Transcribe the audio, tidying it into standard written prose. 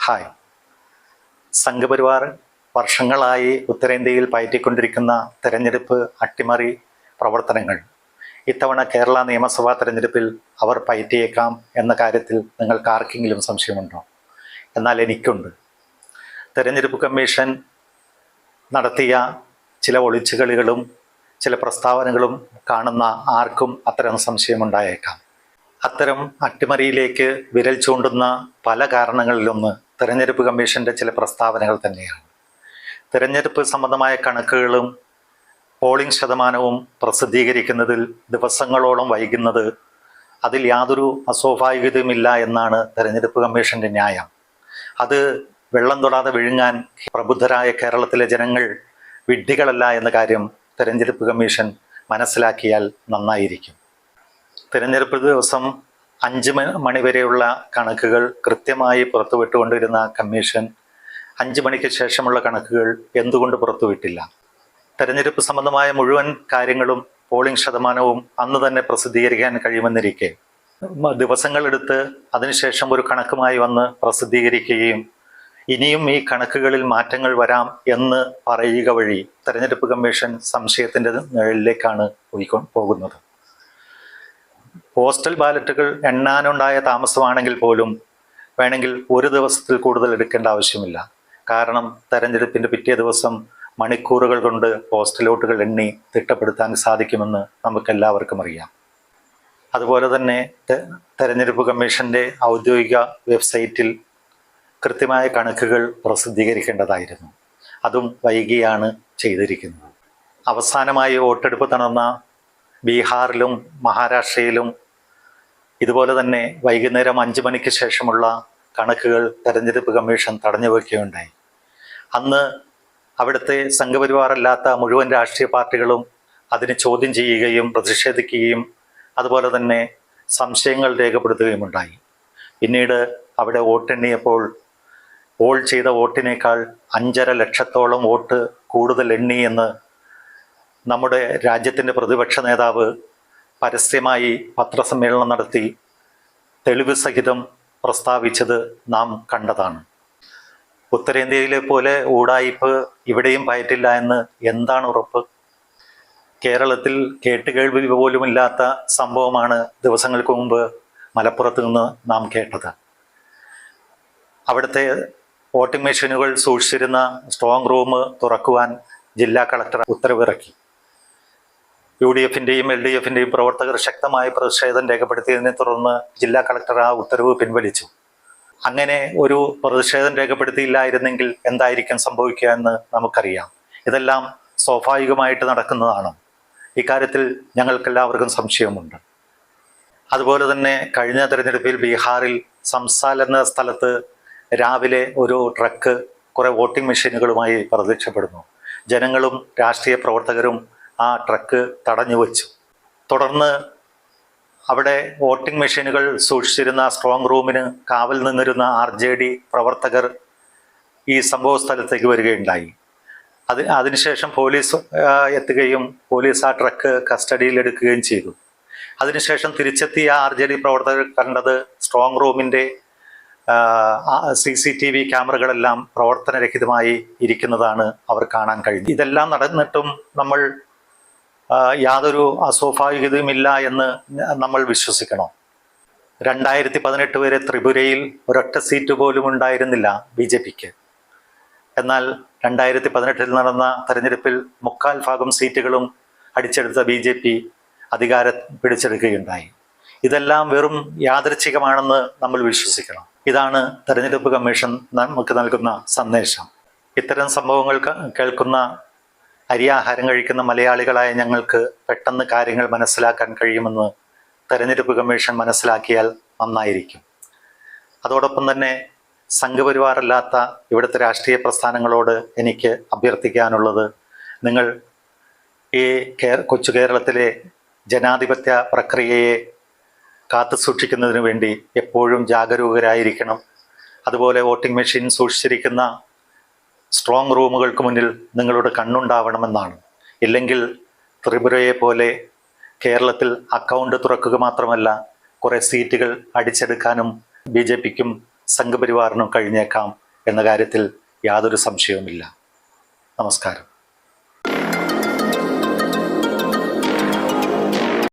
Hi. Sangh Parivar വർഷങ്ങളായി ഉത്തരേന്ത്യയിൽ പയറ്റിക്കൊണ്ടിരിക്കുന്ന തെരഞ്ഞെടുപ്പ് അട്ടിമറി പ്രവർത്തനങ്ങൾ ഇത്തവണ കേരള നിയമസഭാ തെരഞ്ഞെടുപ്പിൽ അവർ പയറ്റിയേക്കാം എന്ന കാര്യത്തിൽ നിങ്ങൾക്ക് ആർക്കെങ്കിലും സംശയമുണ്ടോ? എന്നാൽ എനിക്കുണ്ട്. തെരഞ്ഞെടുപ്പ് കമ്മീഷൻ നടത്തിയ ചില ഒളിച്ചുകളികളും ചില പ്രസ്താവനകളും കാണുന്ന ആർക്കും അത്തരം സംശയമുണ്ടായേക്കാം. അത്തരം അട്ടിമറിയിലേക്ക് വിരൽ ചൂണ്ടുന്ന പല കാരണങ്ങളിലൊന്ന് തെരഞ്ഞെടുപ്പ് കമ്മീഷൻ്റെ ചില പ്രസ്താവനകൾ തന്നെയാണ്. തെരഞ്ഞെടുപ്പ് സംബന്ധമായ കണക്കുകളും പോളിംഗ് ശതമാനവും പ്രസിദ്ധീകരിക്കുന്നതിൽ ദിവസങ്ങളോളം വൈകുന്നത് അതിൽ യാതൊരു അസ്വാഭാവികതയുമില്ല എന്നാണ് തെരഞ്ഞെടുപ്പ് കമ്മീഷൻ്റെ ന്യായം. അത് വെള്ളം തൊടാതെ വിഴുങ്ങാൻ പ്രബുദ്ധരായ കേരളത്തിലെ ജനങ്ങൾ വിഡ്ഢികളല്ല എന്ന കാര്യം തെരഞ്ഞെടുപ്പ് കമ്മീഷൻ മനസ്സിലാക്കിയാൽ നന്നായിരിക്കും. തിരഞ്ഞെടുപ്പ് ദിവസം 5 മണി വരെയുള്ള കണക്കുകൾ കൃത്യമായി പുറത്തുവിട്ടുകൊണ്ടിരുന്ന കമ്മീഷൻ 5 മണിക്ക് ശേഷമുള്ള കണക്കുകൾ എന്തുകൊണ്ട് പുറത്തുവിട്ടില്ല? തെരഞ്ഞെടുപ്പ് സംബന്ധമായ മുഴുവൻ കാര്യങ്ങളും പോളിംഗ് ശതമാനവും അന്ന് തന്നെ പ്രസിദ്ധീകരിക്കാൻ കഴിയുമെന്നിരിക്കെ ദിവസങ്ങളെടുത്ത് അതിനുശേഷം ഒരു കണക്കുമായി വന്ന് പ്രസിദ്ധീകരിക്കുകയും ഇനിയും ഈ കണക്കുകളിൽ മാറ്റങ്ങൾ വരാം എന്ന് പറയുക വഴി തെരഞ്ഞെടുപ്പ് കമ്മീഷൻ സംശയത്തിൻ്റെ നിഴലിലേക്കാണ് പോകുന്നത്. പോസ്റ്റൽ ബാലറ്റുകൾ എണ്ണാനുണ്ടായ താമസമാണെങ്കിൽ പോലും വേണമെങ്കിൽ ഒരു ദിവസത്തിൽ കൂടുതൽ എടുക്കേണ്ട ആവശ്യമില്ല. കാരണം തെരഞ്ഞെടുപ്പിൻ്റെ പിറ്റേ ദിവസം മണിക്കൂറുകൾ കൊണ്ട് പോസ്റ്റൽ വോട്ടുകൾ എണ്ണി തിട്ടപ്പെടുത്താൻ സാധിക്കുമെന്ന് നമുക്കെല്ലാവർക്കും അറിയാം. അതുപോലെ തന്നെ തെരഞ്ഞെടുപ്പ് കമ്മീഷൻ്റെ ഔദ്യോഗിക വെബ്സൈറ്റിൽ കൃത്യമായ കണക്കുകൾ പ്രസിദ്ധീകരിക്കേണ്ടതായിരുന്നു. അതും വൈകിയാണ് ചെയ്തിരിക്കുന്നത്. അവസാനമായി വോട്ടെടുപ്പ് നടന്ന ബീഹാറിലും മഹാരാഷ്ട്രയിലും ഇതുപോലെ തന്നെ വൈകുന്നേരം 5 മണിക്ക് ശേഷമുള്ള കണക്കുകൾ തെരഞ്ഞെടുപ്പ് കമ്മീഷൻ തടഞ്ഞു വയ്ക്കുകയുണ്ടായി. അന്ന് അവിടുത്തെ സംഘപരിവാറല്ലാത്ത മുഴുവൻ രാഷ്ട്രീയ പാർട്ടികളും അതിനെ ചോദ്യം ചെയ്യുകയും പ്രതിഷേധിക്കുകയും അതുപോലെ തന്നെ സംശയങ്ങൾ രേഖപ്പെടുത്തുകയുമുണ്ടായി. പിന്നീട് അവിടെ വോട്ടെണ്ണിയപ്പോൾ പോൾ ചെയ്ത വോട്ടിനേക്കാൾ 5.5 ലക്ഷത്തോളം വോട്ട് കൂടുതൽ എണ്ണി എന്ന് നമ്മുടെ രാജ്യത്തിൻ്റെ പ്രതിപക്ഷ നേതാവ് പരസ്യമായി പത്രസമ്മേളനം നടത്തി തെളിവ് സഹിതം പ്രസ്താവിച്ചത് നാം കണ്ടതാണ്. ഉത്തരേന്ത്യയിലെ പോലെ ഊടായിപ്പ് ഇവിടെയും പയറ്റില്ല എന്ന് എന്താണ് ഉറപ്പ്? കേരളത്തിൽ കേട്ടുകേൾവി പോലുമില്ലാത്ത സംഭവമാണ് ദിവസങ്ങൾക്ക് മുമ്പ് മലപ്പുറത്ത് നിന്ന് നാം കേട്ടത്. അവിടുത്തെ വോട്ടിംഗ് മെഷീനുകൾ സൂക്ഷിച്ചിരുന്ന സ്ട്രോങ് റൂം തുറക്കുവാൻ ജില്ലാ കളക്ടർ ഉത്തരവിറക്കി. UDF-ൻ്റെയും LDF-ൻ്റെയും പ്രവർത്തകർ ശക്തമായ പ്രതിഷേധം രേഖപ്പെടുത്തിയതിനെ തുടർന്ന് ജില്ലാ കളക്ടർ ആ ഉത്തരവ് പിൻവലിച്ചു. അങ്ങനെ ഒരു പ്രതിഷേധം രേഖപ്പെടുത്തിയില്ലായിരുന്നെങ്കിൽ എന്തായിരിക്കും സംഭവിക്കുക എന്ന് നമുക്കറിയാം. ഇതെല്ലാം സ്വാഭാവികമായിട്ട് നടക്കുന്നതാണ്. ഇക്കാര്യത്തിൽ ഞങ്ങൾക്കെല്ലാവർക്കും സംശയമുണ്ട്. അതുപോലെ തന്നെ കഴിഞ്ഞ തെരഞ്ഞെടുപ്പിൽ ബീഹാറിൽ സംസാൽ എന്ന സ്ഥലത്ത് രാവിലെ ഒരു ട്രക്ക് കുറേ വോട്ടിംഗ് മെഷീനുകളുമായി പ്രത്യക്ഷപ്പെടുന്നു. ജനങ്ങളും രാഷ്ട്രീയ പ്രവർത്തകരും ആ ട്രക്ക് തടഞ്ഞു വച്ചു. തുടർന്ന് അവിടെ വോട്ടിംഗ് മെഷീനുകൾ സൂക്ഷിച്ചിരുന്ന സ്ട്രോങ് റൂമിന് കാവൽ നിന്നിരുന്ന RJD പ്രവർത്തകർ ഈ സംഭവ സ്ഥലത്തേക്ക് വരികയുണ്ടായി. അതിനുശേഷം പോലീസ് എത്തുകയും പോലീസ് ആ ട്രക്ക് കസ്റ്റഡിയിലെടുക്കുകയും ചെയ്തു. അതിനുശേഷം തിരിച്ചെത്തിയ RJD പ്രവർത്തകർ കണ്ടത് സ്ട്രോങ് റൂമിൻ്റെ CCTV ക്യാമറകളെല്ലാം പ്രവർത്തനരഹിതമായി ഇരിക്കുന്നതാണ് അവർ കാണാൻ കഴിഞ്ഞത്. ഇതെല്ലാം നടന്നിട്ടും നമ്മൾ യാതൊരു അസ്വാഭാവികതയുമില്ല എന്ന് നമ്മൾ വിശ്വസിക്കണം. 2018 വരെ ത്രിപുരയിൽ ഒരൊറ്റ സീറ്റ് പോലും ഉണ്ടായിരുന്നില്ല BJPക്ക്. എന്നാൽ 2018 നടന്ന തെരഞ്ഞെടുപ്പിൽ 3/4 സീറ്റുകളും അടിച്ചെടുത്ത BJP അധികാരം പിടിച്ചെടുക്കുകയുണ്ടായി. ഇതെല്ലാം വെറും യാദൃച്ഛികമാണെന്ന് നമ്മൾ വിശ്വസിക്കണം. ഇതാണ് തെരഞ്ഞെടുപ്പ് കമ്മീഷൻ നമുക്ക് നൽകുന്ന സന്ദേശം. ഇത്തരം സംഭവങ്ങൾ കേൾക്കുന്ന അരിയാഹാരം കഴിക്കുന്ന മലയാളികളായ ഞങ്ങൾക്ക് പെട്ടെന്ന് കാര്യങ്ങൾ മനസ്സിലാക്കാൻ കഴിയുമെന്ന് തെരഞ്ഞെടുപ്പ് കമ്മീഷൻ മനസ്സിലാക്കിയാൽ നന്നായിരിക്കും. അതോടൊപ്പം തന്നെ സംഘപരിവാറല്ലാത്ത ഇവിടുത്തെ രാഷ്ട്രീയ പ്രസ്ഥാനങ്ങളോട് എനിക്ക് അഭ്യർത്ഥിക്കാനുള്ളത്, നിങ്ങൾ ഈ കൊച്ചു കേരളത്തിലെ ജനാധിപത്യ പ്രക്രിയയെ കാത്തു സൂക്ഷിക്കുന്നതിന് വേണ്ടി എപ്പോഴും ജാഗരൂകരായിരിക്കണം. അതുപോലെ വോട്ടിംഗ് മെഷീൻ സൂക്ഷിച്ചിരിക്കുന്ന സ്ട്രോങ് റൂമുകൾക്ക് മുന്നിൽ നിങ്ങളുടെ കണ്ണുണ്ടാവണമെന്നാണ്. ഇല്ലെങ്കിൽ ത്രിപുരയെ പോലെ കേരളത്തിൽ അക്കൗണ്ട് തുറക്കുക മാത്രമല്ല കുറേ സീറ്റുകൾ അടിച്ചെടുക്കാനും BJPക്കും സംഘപരിവാറിനും കഴിഞ്ഞേക്കാം എന്ന കാര്യത്തിൽ യാതൊരു സംശയവുമില്ല. നമസ്കാരം.